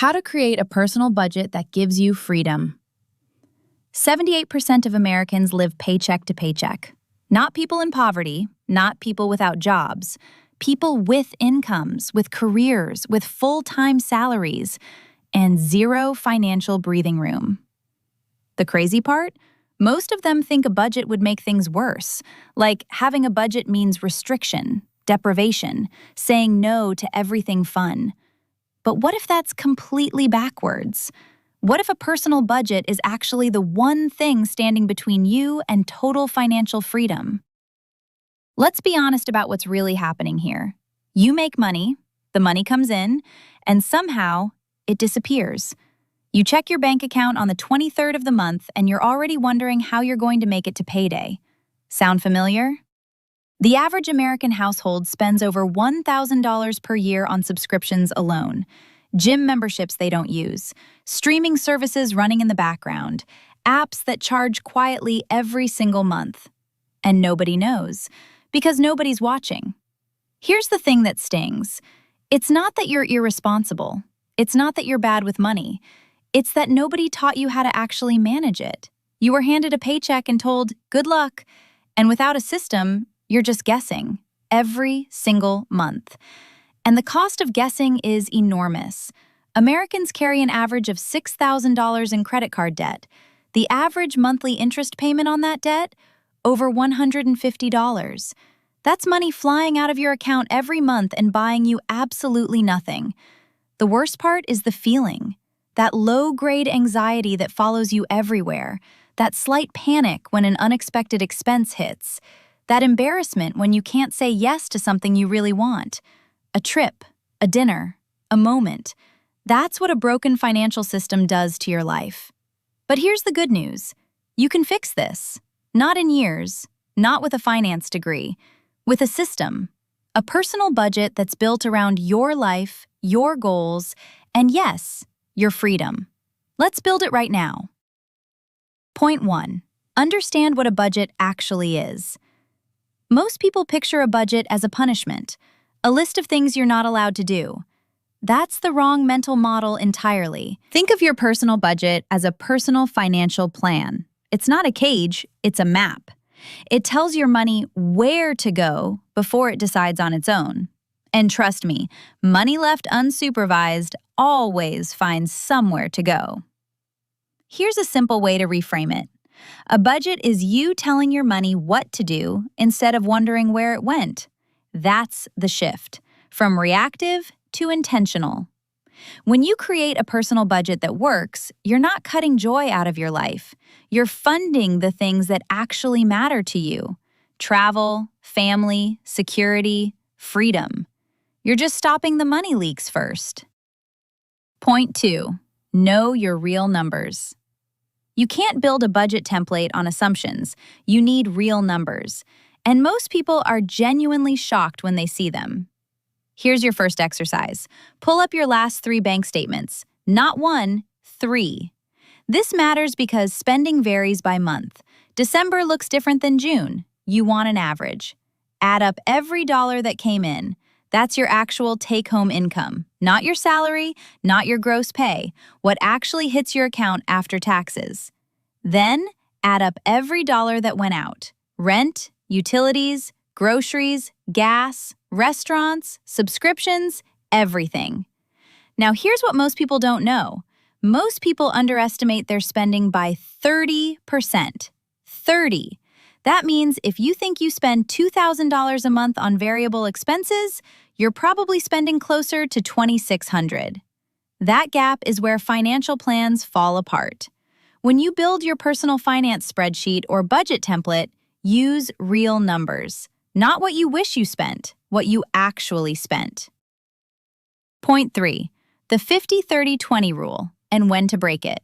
How to create a personal budget that gives you freedom. 78% of Americans live paycheck to paycheck. Not people in poverty, not people without jobs, people with incomes, with careers, with full-time salaries, and zero financial breathing room. The crazy part? Most of them think a budget would make things worse, like having a budget means restriction, deprivation, saying no to everything fun. But what if that's completely backwards? What if a personal budget is actually the one thing standing between you and total financial freedom? Let's be honest about what's really happening here. You make money, the money comes in, and somehow it disappears. You check your bank account on the 23rd of the month and you're already wondering how you're going to make it to payday. Sound familiar? The average American household spends over $1,000 per year on subscriptions alone. Gym memberships they don't use, streaming services running in the background, apps that charge quietly every single month. And nobody knows, because nobody's watching. Here's the thing that stings. It's not that you're irresponsible. It's not that you're bad with money. It's that nobody taught you how to actually manage it. You were handed a paycheck and told, good luck. And without a system, you're just guessing every single month. And the cost of guessing is enormous. Americans carry an average of $6,000 in credit card debt. The average monthly interest payment on that debt? Over $150. That's money flying out of your account every month and buying you absolutely nothing. The worst part is the feeling. That low-grade anxiety that follows you everywhere. That slight panic when an unexpected expense hits. That embarrassment when you can't say yes to something you really want. A trip, a dinner, a moment. That's what a broken financial system does to your life. But here's the good news. You can fix this. Not in years, not with a finance degree, with a system. A personal budget that's built around your life, your goals, and yes, your freedom. Let's build it right now. Point 1. Understand what a budget actually is. Most people picture a budget as a punishment, a list of things you're not allowed to do. That's the wrong mental model entirely. Think of your personal budget as a personal financial plan. It's not a cage, it's a map. It tells your money where to go before it decides on its own. And trust me, money left unsupervised always finds somewhere to go. Here's a simple way to reframe it. A budget is you telling your money what to do instead of wondering where it went. That's the shift, from reactive to intentional. When you create a personal budget that works, you're not cutting joy out of your life. You're funding the things that actually matter to you. Travel, family, security, freedom. You're just stopping the money leaks first. Point 2. Know your real numbers. You can't build a budget template on assumptions. You need real numbers. And most people are genuinely shocked when they see them. Here's your first exercise. Pull up your last 3 bank statements. Not 1, 3. This matters because spending varies by month. December looks different than June. You want an average. Add up every dollar that came in. That's your actual take-home income. Not your salary, not your gross pay. What actually hits your account after taxes. Then, add up every dollar that went out. Rent, utilities, groceries, gas, restaurants, subscriptions, everything. Now here's what most people don't know. Most people underestimate their spending by 30%. 30. That means if you think you spend $2,000 a month on variable expenses, you're probably spending closer to $2,600. That gap is where financial plans fall apart. When you build your personal finance spreadsheet or budget template, use real numbers. Not what you wish you spent, what you actually spent. Point 3. The 50-30-20 rule and when to break it.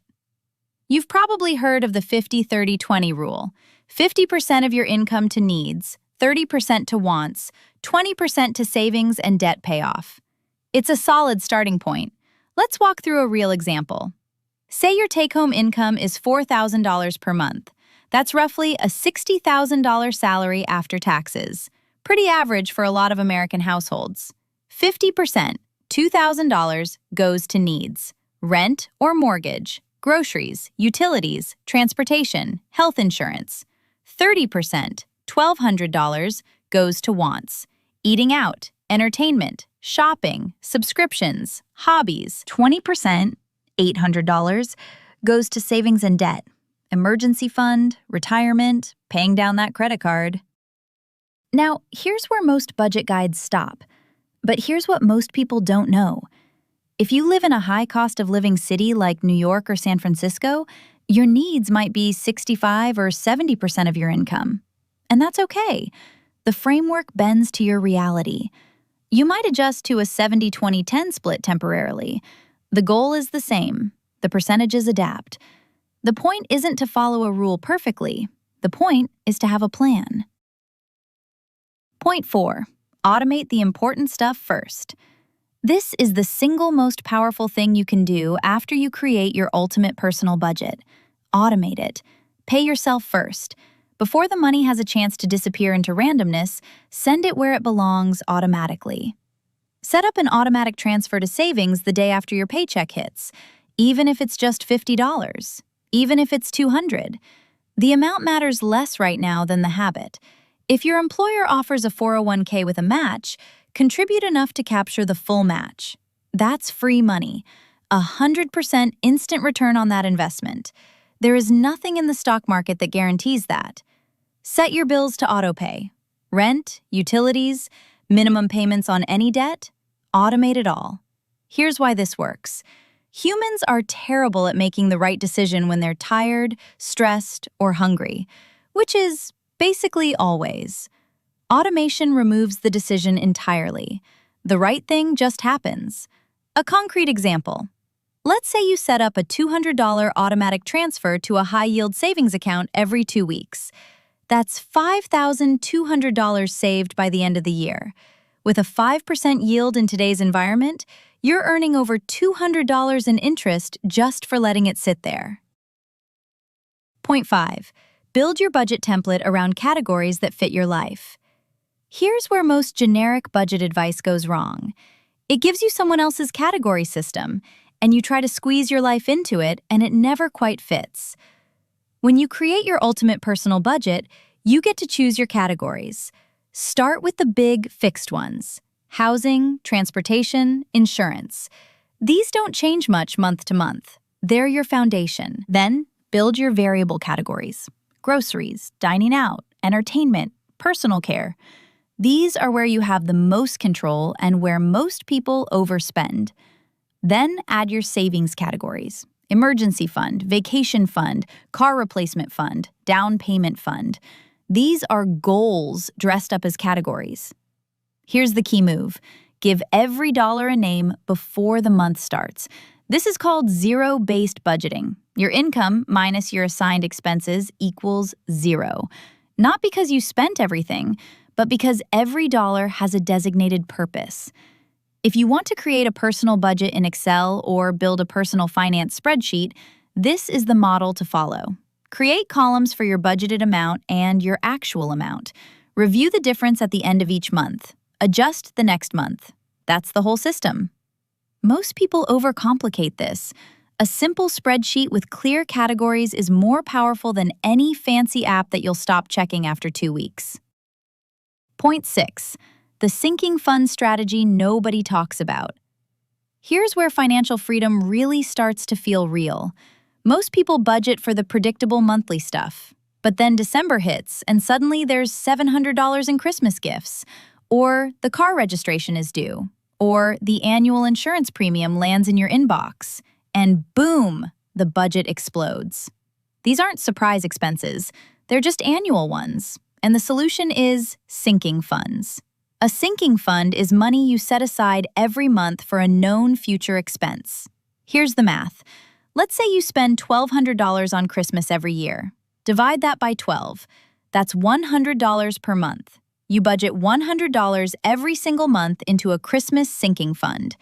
You've probably heard of the 50-30-20 rule. 50% of your income to needs, 30% to wants, 20% to savings and debt payoff. It's a solid starting point. Let's walk through a real example. Say your take-home income is $4,000 per month. That's roughly a $60,000 salary after taxes. Pretty average for a lot of American households. 50%, $2,000, goes to needs. rent or mortgage, groceries, utilities, transportation, health insurance. 30%, $1,200, goes to wants, eating out, entertainment, shopping, subscriptions, hobbies. 20%, $800, goes to savings and debt, emergency fund, retirement, paying down that credit card. Now, here's where most budget guides stop. But here's what most people don't know. If you live in a high cost of living city like New York or San Francisco, your needs might be 65 or 70% of your income. And that's okay. The framework bends to your reality. You might adjust to a 70-20-10 split temporarily. The goal is the same. The percentages adapt. The point isn't to follow a rule perfectly. The point is to have a plan. Point 4. Automate the important stuff first. This is the single most powerful thing you can do after you create your ultimate personal budget. Automate it. Pay yourself first. Before the money has a chance to disappear into randomness, send it where it belongs automatically. Set up an automatic transfer to savings the day after your paycheck hits, even if it's just $50, even if it's $200. The amount matters less right now than the habit. If your employer offers a 401k with a match, contribute enough to capture the full match. That's free money. 100% instant return on that investment. There is nothing in the stock market that guarantees that. Set your bills to autopay. Rent, utilities, minimum payments on any debt, automate it all. Here's why this works. Humans are terrible at making the right decision when they're tired, stressed, or hungry, which is basically always. Automation removes the decision entirely. The right thing just happens. A concrete example. Let's say you set up a $200 automatic transfer to a high-yield savings account every 2 weeks. That's $5,200 saved by the end of the year. With a 5% yield in today's environment, you're earning over $200 in interest just for letting it sit there. Point 5. Build your budget template around categories that fit your life. Here's where most generic budget advice goes wrong. It gives you someone else's category system, and you try to squeeze your life into it, and it never quite fits. When you create your ultimate personal budget, you get to choose your categories. Start with the big, fixed ones: housing, transportation, insurance. These don't change much month to month. They're your foundation. Then, build your variable categories: groceries, dining out, entertainment, personal care. These are where you have the most control and where most people overspend. Then add your savings categories: emergency fund, vacation fund, car replacement fund, down payment fund. These are goals dressed up as categories. Here's the key move. Give every dollar a name before the month starts. This is called zero-based budgeting. Your income minus your assigned expenses equals zero. Not because you spent everything, but because every dollar has a designated purpose. If you want to create a personal budget in Excel or build a personal finance spreadsheet, this is the model to follow. Create columns for your budgeted amount and your actual amount. Review the difference at the end of each month. Adjust the next month. That's the whole system. Most people overcomplicate this. A simple spreadsheet with clear categories is more powerful than any fancy app that you'll stop checking after 2 weeks. Point 6. The sinking fund strategy nobody talks about. Here's where financial freedom really starts to feel real. Most people budget for the predictable monthly stuff, but then December hits and suddenly there's $700 in Christmas gifts, or the car registration is due, or the annual insurance premium lands in your inbox, and boom, the budget explodes. These aren't surprise expenses, they're just annual ones, and the solution is sinking funds. A sinking fund is money you set aside every month for a known future expense. Here's the math. Let's say you spend $1,200 on Christmas every year. Divide that by 12. That's $100 per month. You budget $100 every single month into a Christmas sinking fund.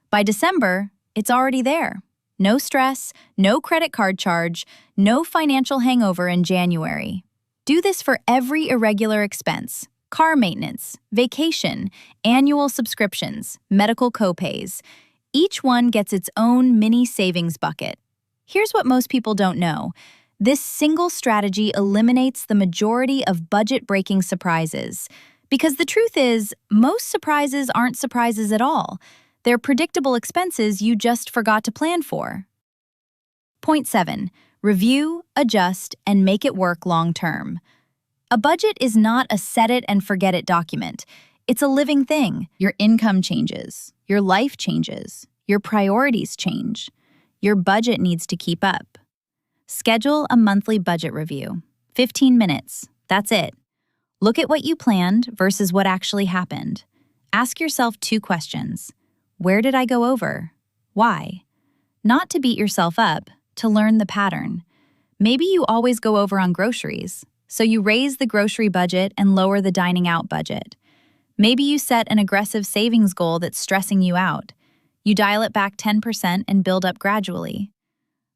By December, it's already there. No stress, no credit card charge, no financial hangover in January. Do this for every irregular expense: car maintenance, vacation, annual subscriptions, medical copays. Each one gets its own mini savings bucket. Here's what most people don't know. This single strategy eliminates the majority of budget-breaking surprises. Because the truth is, most surprises aren't surprises at all. They're predictable expenses you just forgot to plan for. Point 7. Review, adjust, and make it work long-term. A budget is not a set-it-and-forget-it document. It's a living thing. Your income changes. Your life changes. Your priorities change. Your budget needs to keep up. Schedule a monthly budget review. 15 minutes. That's it. Look at what you planned versus what actually happened. Ask yourself 2 questions. Where did I go over? Why? Not to beat yourself up, to learn the pattern. Maybe you always go over on groceries, so you raise the grocery budget and lower the dining out budget. Maybe you set an aggressive savings goal that's stressing you out. You dial it back 10% and build up gradually.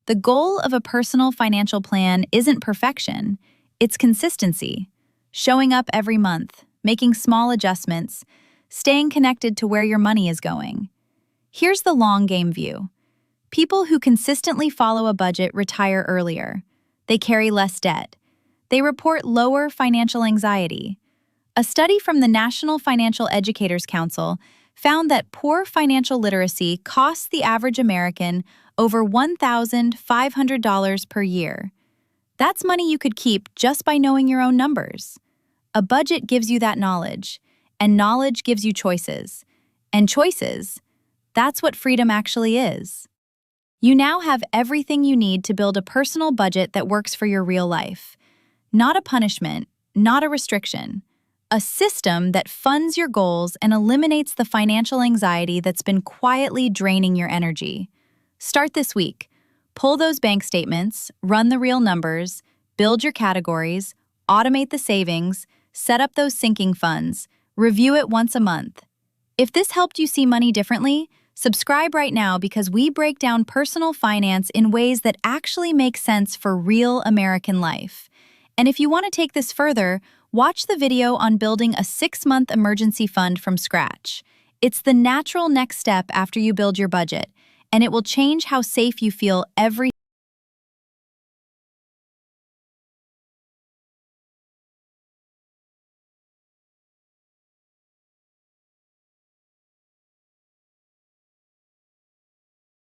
The goal of a personal financial plan isn't perfection, it's consistency. Showing up every month, making small adjustments, staying connected to where your money is going. Here's the long game view. People who consistently follow a budget retire earlier. They carry less debt. They report lower financial anxiety. A study from the National Financial Educators Council found that poor financial literacy costs the average American over $1,500 per year. That's money you could keep just by knowing your own numbers. A budget gives you that knowledge, and knowledge gives you choices. And choices, that's what freedom actually is. You now have everything you need to build a personal budget that works for your real life. Not a punishment, not a restriction. A system that funds your goals and eliminates the financial anxiety that's been quietly draining your energy. Start this week. Pull those bank statements, run the real numbers, build your categories, automate the savings, set up those sinking funds, review it once a month. If this helped you see money differently, subscribe right now because we break down personal finance in ways that actually make sense for real American life. And if you want to take this further, watch the video on building a 6-month emergency fund from scratch. It's the natural next step after you build your budget, and it will change how safe you feel every